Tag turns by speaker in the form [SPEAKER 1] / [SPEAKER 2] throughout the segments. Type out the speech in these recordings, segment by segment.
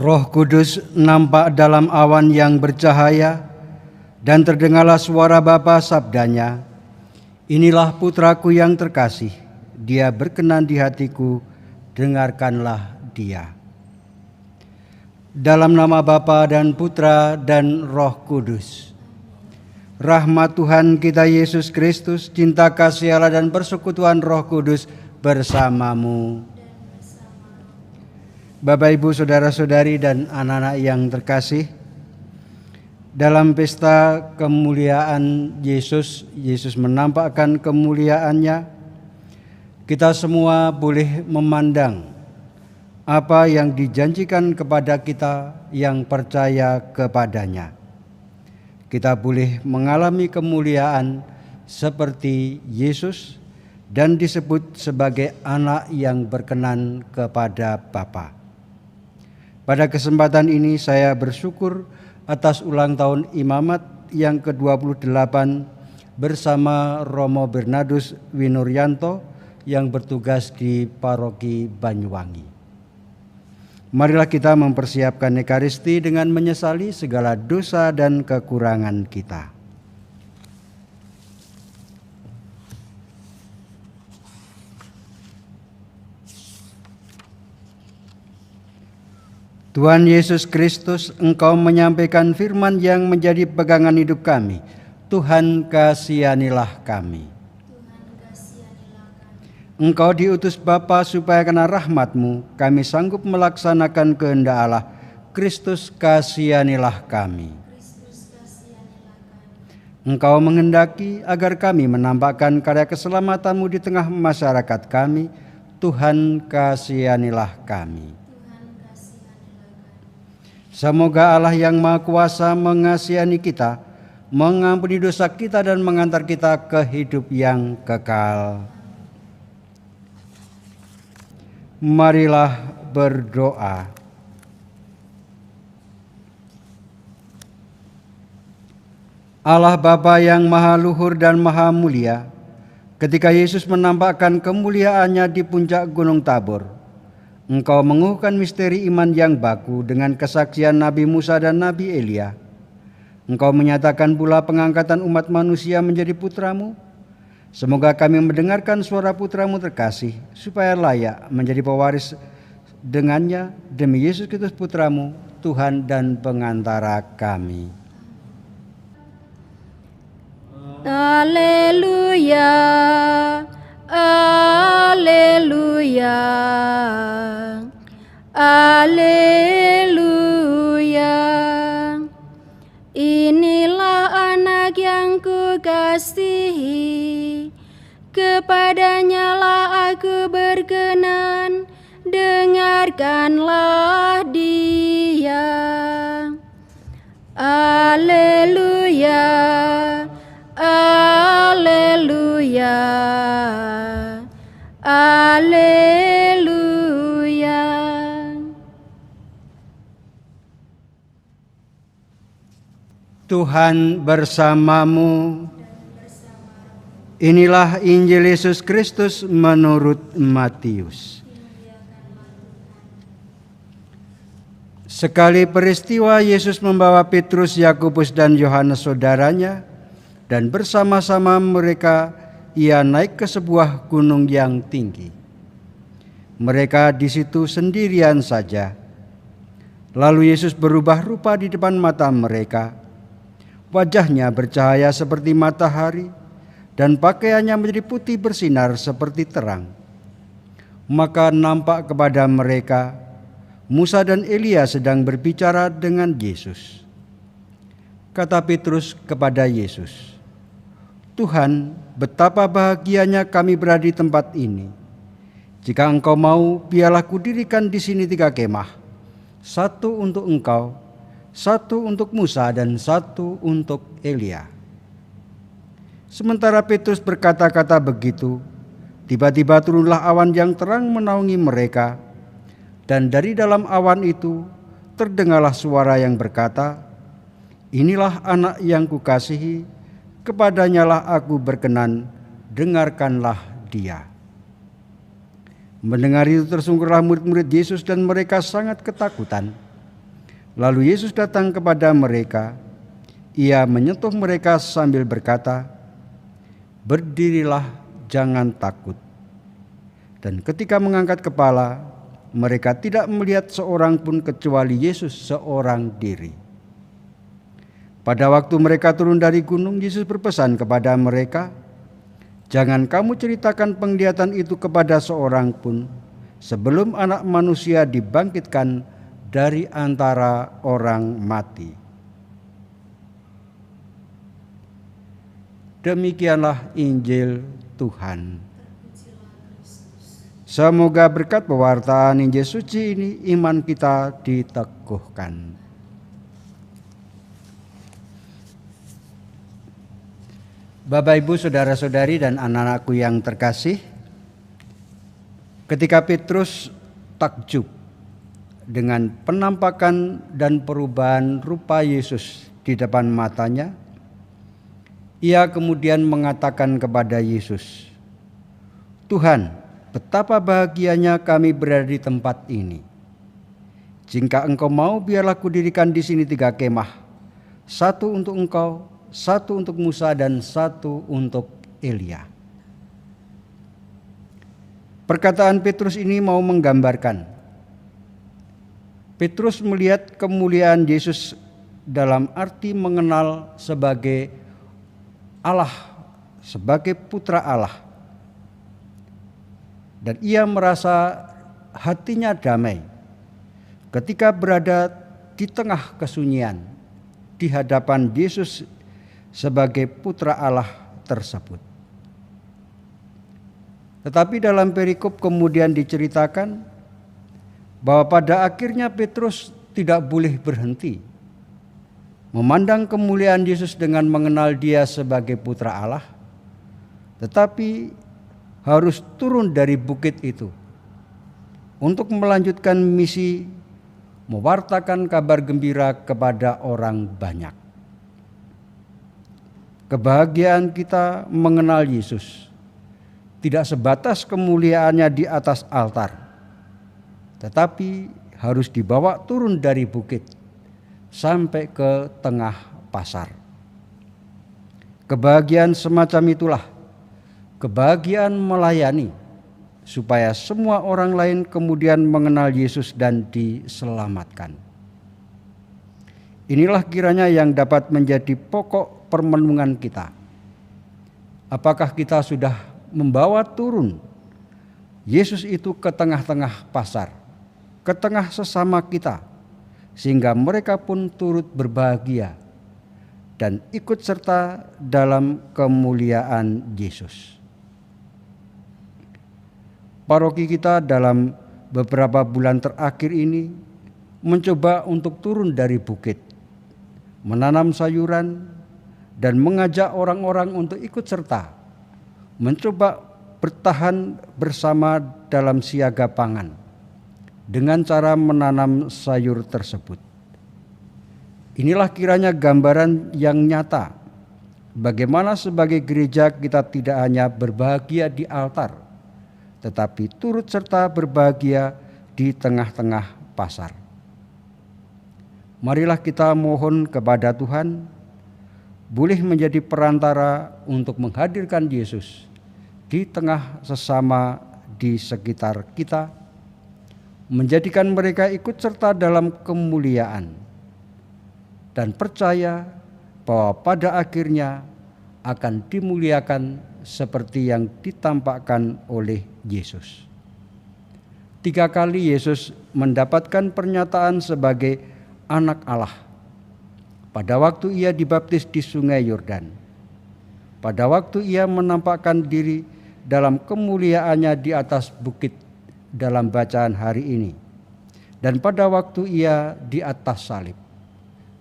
[SPEAKER 1] Roh Kudus nampak dalam awan yang bercahaya, dan terdengarlah suara Bapa sabdanya, "Inilah putraku yang terkasih, dia berkenan di hatiku, dengarkanlah dia." Dalam nama Bapa dan Putra dan Roh Kudus. Rahmat Tuhan kita Yesus Kristus, cinta kasih Allah dan persekutuan Roh Kudus bersamamu. Bapak, Ibu, saudara-saudari, dan anak-anak yang terkasih, dalam pesta kemuliaan Yesus menampakkan kemuliaannya. Kita semua boleh memandang apa yang dijanjikan kepada kita yang percaya kepadanya. Kita boleh mengalami kemuliaan seperti Yesus dan disebut sebagai anak yang berkenan kepada Bapa. Pada kesempatan ini saya bersyukur atas ulang tahun imamat yang ke-28 bersama Romo Bernardus Winuryanto yang bertugas di Paroki Banyuwangi. Marilah kita mempersiapkan Ekaristi dengan menyesali segala dosa dan kekurangan kita. Tuhan Yesus Kristus, Engkau menyampaikan firman yang menjadi pegangan hidup kami. Tuhan, kasihanilah kami. Engkau diutus Bapa supaya karena rahmat-Mu kami sanggup melaksanakan kehendak Allah. Kristus, kasihanilah kami. Engkau menghendaki agar kami menampakkan karya keselamatan-Mu di tengah masyarakat kami. Tuhan, kasihanilah kami. Semoga Allah yang Maha Kuasa mengasihani kita, mengampuni dosa kita dan mengantar kita ke hidup yang kekal. Marilah berdoa. Allah Bapa yang Maha Luhur dan Maha Mulia, ketika Yesus menampakkan kemuliaannya di puncak Gunung Tabor, Engkau mengukuhkan misteri iman yang baku dengan kesaksian Nabi Musa dan Nabi Elia. Engkau menyatakan pula pengangkatan umat manusia menjadi putra-Mu. Semoga kami mendengarkan suara putra-Mu terkasih, supaya layak menjadi pewaris dengannya demi Yesus Kristus putra-Mu, Tuhan dan pengantara kami.
[SPEAKER 2] Haleluya, haleluya, haleluya. Inilah anak yang kukasihi, kepadanya lah aku berkenan, dengarkanlah dia. Haleluya, haleluya, haleluya.
[SPEAKER 1] Tuhan bersamamu. Inilah Injil Yesus Kristus menurut Matius. Sekali peristiwa Yesus membawa Petrus, Yakobus dan Yohanes saudaranya, dan bersama-sama mereka ia naik ke sebuah gunung yang tinggi. Mereka di situ sendirian saja. Lalu Yesus berubah rupa di depan mata mereka. Wajahnya bercahaya seperti matahari, dan pakaiannya menjadi putih bersinar seperti terang. Maka nampak kepada mereka Musa dan Elia sedang berbicara dengan Yesus. Kata Petrus kepada Yesus, "Tuhan, betapa bahagianya kami berada di tempat ini. Jika Engkau mau, biarlah kudirikan di sini 3 kemah, 1 untuk Engkau, 1 untuk Musa, dan 1 untuk Elia." Sementara Petrus berkata-kata begitu, tiba-tiba turunlah awan yang terang menaungi mereka, dan dari dalam awan itu terdengarlah suara yang berkata, "Inilah anak yang kukasihi, kepadanya lah aku berkenan, dengarkanlah dia." Mendengar itu tersungkurlah murid-murid Yesus dan mereka sangat ketakutan. Lalu Yesus datang kepada mereka. Ia menyentuh mereka sambil berkata, "Berdirilah, jangan takut." Dan ketika mengangkat kepala, mereka tidak melihat seorang pun kecuali Yesus seorang diri. Pada waktu mereka turun dari gunung, Yesus berpesan kepada mereka, "Jangan kamu ceritakan penglihatan itu kepada seorang pun, sebelum Anak Manusia dibangkitkan dari antara orang mati." Demikianlah Injil Tuhan. Semoga berkat pewartaan Injil suci ini iman kita diteguhkan. Bapak, Ibu, saudara-saudari dan anak-anakku yang terkasih, ketika Petrus takjub dengan penampakan dan perubahan rupa Yesus di depan matanya, ia kemudian mengatakan kepada Yesus, "Tuhan, betapa bahagianya kami berada di tempat ini. Jika Engkau mau, biarlah kudirikan di sini 3 kemah, 1 untuk Engkau, 1 untuk Musa, dan 1 untuk Elia." Perkataan Petrus ini mau menggambarkan Petrus melihat kemuliaan Yesus dalam arti mengenal sebagai Allah, sebagai putra Allah. Dan ia merasa hatinya damai ketika berada di tengah kesunyian di hadapan Yesus sebagai putra Allah tersebut. Tetapi dalam perikop kemudian diceritakan bahwa pada akhirnya Petrus tidak boleh berhenti memandang kemuliaan Yesus dengan mengenal Dia sebagai putra Allah, tetapi harus turun dari bukit itu untuk melanjutkan misi mewartakan kabar gembira kepada orang banyak. Kebahagiaan kita mengenal Yesus tidak sebatas kemuliaannya di atas altar, tetapi harus dibawa turun dari bukit sampai ke tengah pasar. Kebahagiaan semacam itulah kebahagiaan melayani, supaya semua orang lain kemudian mengenal Yesus dan diselamatkan. Inilah kiranya yang dapat menjadi pokok permenungan kita. Apakah kita sudah membawa turun Yesus itu ke tengah-tengah pasar, ke tengah sesama kita, sehingga mereka pun turut berbahagia dan ikut serta dalam kemuliaan Yesus. Paroki kita dalam beberapa bulan terakhir ini mencoba untuk turun dari bukit, menanam sayuran, dan mengajak orang-orang untuk ikut serta, mencoba bertahan bersama dalam siaga pangan dengan cara menanam sayur tersebut. Inilah kiranya gambaran yang nyata bagaimana sebagai gereja kita tidak hanya berbahagia di altar, tetapi turut serta berbahagia di tengah-tengah pasar. Marilah kita mohon kepada Tuhan boleh menjadi perantara untuk menghadirkan Yesus di tengah sesama di sekitar kita, menjadikan mereka ikut serta dalam kemuliaan, dan percaya bahwa pada akhirnya akan dimuliakan seperti yang ditampakkan oleh Yesus. 3 kali Yesus mendapatkan pernyataan sebagai anak Allah. Pada waktu ia dibaptis di Sungai Yordan, pada waktu ia menampakkan diri dalam kemuliaannya di atas bukit dalam bacaan hari ini, dan pada waktu ia di atas salib.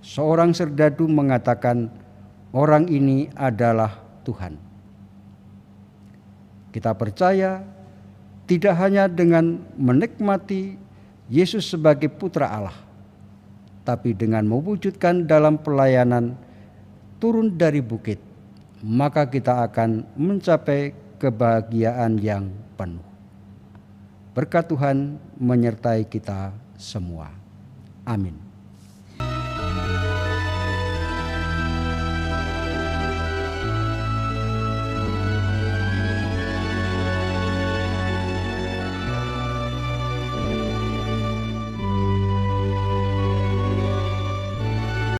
[SPEAKER 1] Seorang serdadu mengatakan, "Orang ini adalah Tuhan." Kita percaya tidak hanya dengan menikmati Yesus sebagai putra Allah, tapi dengan mewujudkan dalam pelayanan turun dari bukit, maka kita akan mencapai kebahagiaan yang penuh. Berkat Tuhan menyertai kita semua. Amin.